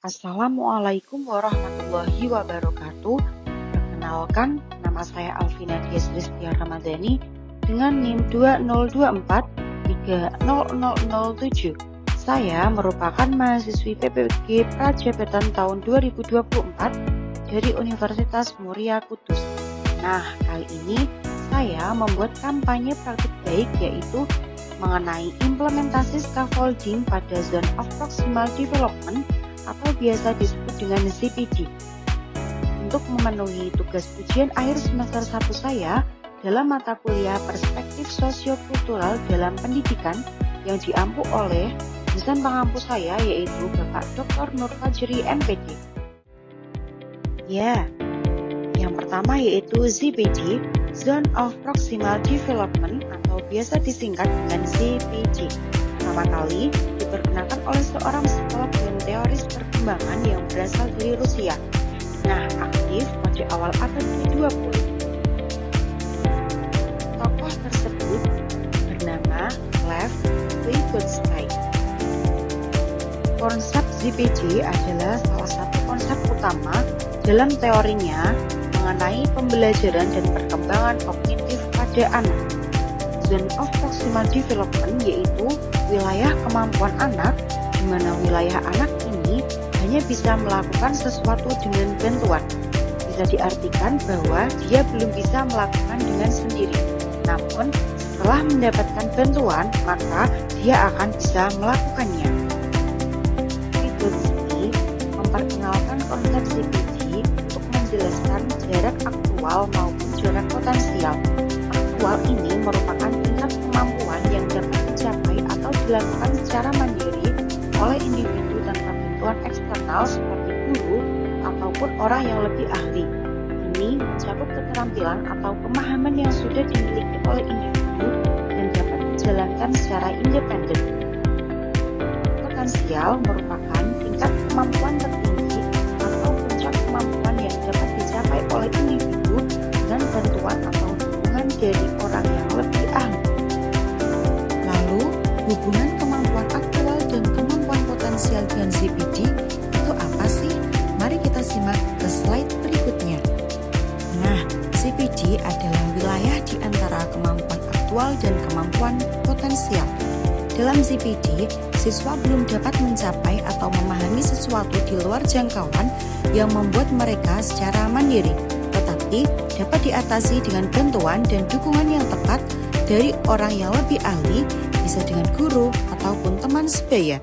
Assalamualaikum warahmatullahi wabarakatuh. Perkenalkan, nama saya Alvina Rizkia Ramadhani dengan NIM 2024300007. Saya merupakan mahasiswi PPG Prajabatan tahun 2024 dari Universitas Muria Kudus. Nah, kali ini saya membuat kampanye praktik baik, yaitu mengenai implementasi scaffolding pada Zone of Proximal Development atau biasa disebut dengan ZPD. Untuk memenuhi tugas ujian akhir semester 1 saya dalam mata kuliah Perspektif Sosiokultural dalam Pendidikan yang diampu oleh dosen pengampu saya, yaitu Bapak Dr. Nur Fajri MPD. Ya, yang pertama yaitu ZPD, Zone of Proximal Development atau biasa disingkat dengan ZPD. Pertama kali diperkenalkan oleh seorang psikolog dan teoris perkembangan yang berasal dari Rusia. Nah, aktif pada awal abad ke-20. Tokoh tersebut bernama Lev Vygotsky. Konsep ZPD adalah salah satu konsep utama dalam teorinya mengenai pembelajaran dan perkembangan kognitif pada anak. Zone of Proximal Development yaitu wilayah kemampuan anak, di mana wilayah anak ini hanya bisa melakukan sesuatu dengan bantuan. Bisa diartikan bahwa dia belum bisa melakukan dengan sendiri. Namun, setelah mendapatkan bantuan, maka dia akan bisa melakukannya. Vygotsky memperkenalkan konsep ZPD untuk menjelaskan jarak aktual maupun jarak potensial. Aktual ini merupakan tingkat kemampuan yang dapat dicapai atau dilakukan secara mandiri oleh individu tanpa bantuan eksternal seperti guru ataupun orang yang lebih ahli. Ini mencakup keterampilan atau pemahaman yang sudah dimiliki oleh individu dan dapat dijalankan secara independen. Potensial merupakan tingkat kemampuan tertinggi atau puncak kemampuan yang dapat dicapai oleh individu dengan bantuan atau dukungan dari orang yang lebih ahli. Lalu, hubungan kemampuan aktual dan kemampuan potensial dengan ZPD itu apa sih? Mari kita simak ke slide berikutnya. Nah, ZPD adalah wilayah di antara kemampuan aktual dan kemampuan potensial. Dalam ZPD, siswa belum dapat mencapai atau memahami sesuatu di luar jangkauan yang membuat mereka secara mandiri, tetapi dapat diatasi dengan bantuan dan dukungan yang tepat dari orang yang lebih ahli, bisa dengan guru ataupun teman sebaya.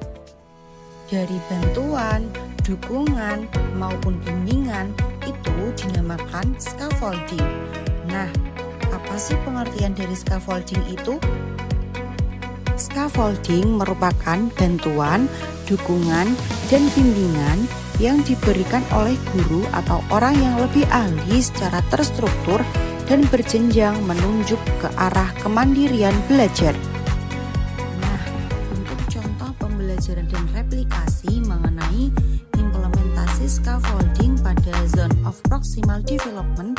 Dari bantuan, dukungan, maupun bimbingan itu dinamakan scaffolding. Nah, apa sih pengertian dari scaffolding itu? Scaffolding merupakan bantuan, dukungan, dan bimbingan yang diberikan oleh guru atau orang yang lebih ahli secara terstruktur dan berjenjang menunjuk ke arah kemandirian belajar. Nah, untuk contoh pembelajaran dan replikasi mengenai implementasi scaffolding pada Zone of Proximal Development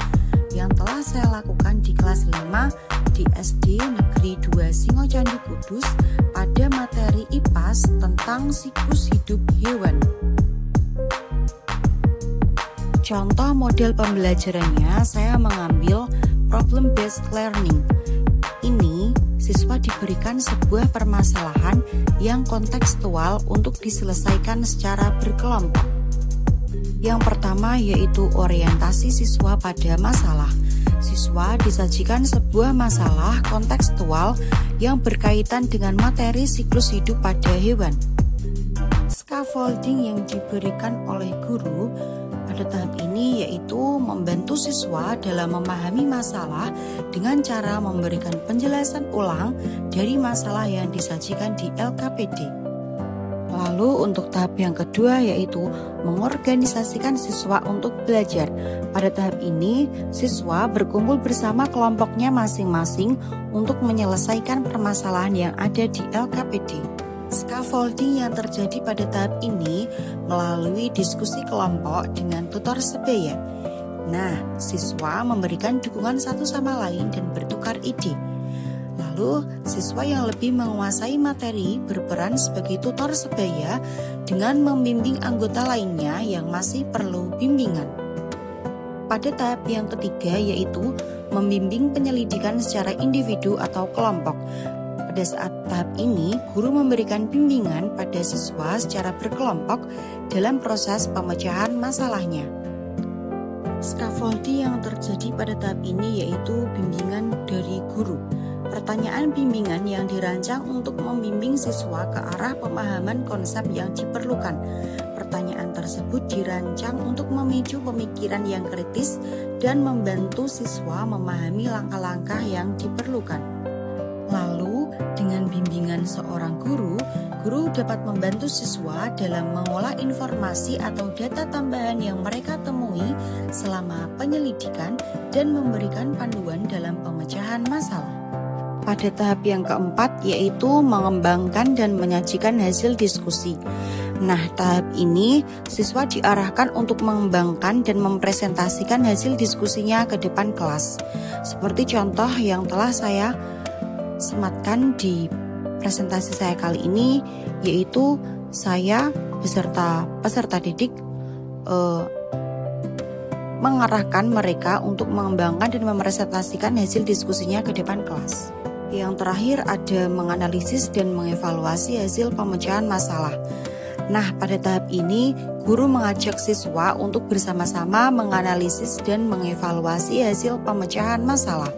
yang telah saya lakukan di kelas 5 di SD Negeri 2 Singocandi Kudus pada materi IPAS tentang siklus hidup hewan. Contoh model pembelajarannya, saya mengambil problem based learning. Ini siswa diberikan sebuah permasalahan yang kontekstual untuk diselesaikan secara berkelompok. Yang pertama yaitu orientasi siswa pada masalah. Siswa disajikan sebuah masalah kontekstual yang berkaitan dengan materi siklus hidup pada hewan. Scaffolding yang diberikan oleh guru pada tahap ini yaitu membantu siswa dalam memahami masalah dengan cara memberikan penjelasan ulang dari masalah yang disajikan di LKPD. Lalu untuk tahap yang kedua yaitu mengorganisasikan siswa untuk belajar. Pada tahap ini, siswa berkumpul bersama kelompoknya masing-masing untuk menyelesaikan permasalahan yang ada di LKPD. Scaffolding yang terjadi pada tahap ini melalui diskusi kelompok dengan tutor sebaya. Nah, siswa memberikan dukungan satu sama lain dan bertukar ide. Lalu, siswa yang lebih menguasai materi berperan sebagai tutor sebaya dengan membimbing anggota lainnya yang masih perlu bimbingan. Pada tahap yang ketiga yaitu membimbing penyelidikan secara individu atau kelompok. Pada saat tahap ini, guru memberikan bimbingan pada siswa secara berkelompok dalam proses pemecahan masalahnya. Scaffolding yang terjadi pada tahap ini yaitu bimbingan dari guru. Pertanyaan bimbingan yang dirancang untuk membimbing siswa ke arah pemahaman konsep yang diperlukan. Pertanyaan tersebut dirancang untuk memicu pemikiran yang kritis dan membantu siswa memahami langkah-langkah yang diperlukan. Lalu, dengan bimbingan seorang guru dapat membantu siswa dalam mengolah informasi atau data tambahan yang mereka temui selama penyelidikan dan memberikan panduan dalam pemecahan masalah. Pada tahap yang keempat yaitu mengembangkan dan menyajikan hasil diskusi. Nah, tahap ini siswa diarahkan untuk mengembangkan dan mempresentasikan hasil diskusinya ke depan kelas. Seperti contoh yang telah saya sematkan di presentasi saya kali ini, yaitu saya beserta peserta didik mengarahkan mereka untuk mengembangkan dan mempresentasikan hasil diskusinya ke depan kelas. Yang terakhir ada menganalisis dan mengevaluasi hasil pemecahan masalah. Nah, pada tahap ini, guru mengajak siswa untuk bersama-sama menganalisis dan mengevaluasi hasil pemecahan masalah.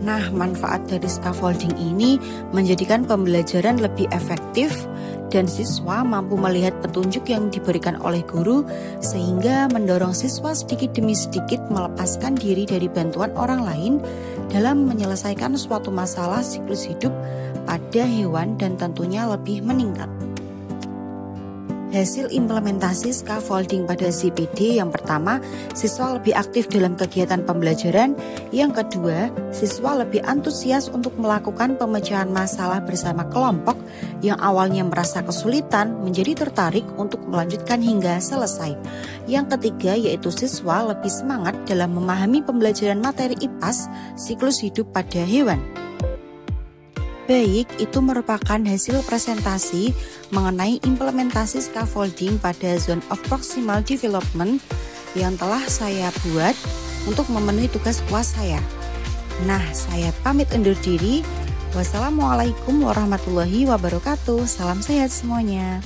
Nah, manfaat dari scaffolding ini menjadikan pembelajaran lebih efektif dan siswa mampu melihat petunjuk yang diberikan oleh guru sehingga mendorong siswa sedikit demi sedikit melepaskan diri dari bantuan orang lain dalam menyelesaikan suatu masalah siklus hidup pada hewan dan tentunya lebih meningkat. Hasil implementasi scaffolding pada ZPD yang pertama, siswa lebih aktif dalam kegiatan pembelajaran. Yang kedua, siswa lebih antusias untuk melakukan pemecahan masalah bersama kelompok yang awalnya merasa kesulitan menjadi tertarik untuk melanjutkan hingga selesai. Yang ketiga, yaitu siswa lebih semangat dalam memahami pembelajaran materi IPAS siklus hidup pada hewan. Baik, itu merupakan hasil presentasi mengenai implementasi scaffolding pada Zone of Proximal Development yang telah saya buat untuk memenuhi tugas UAS saya. Nah, saya pamit undur diri. Wassalamualaikum warahmatullahi wabarakatuh. Salam sehat semuanya.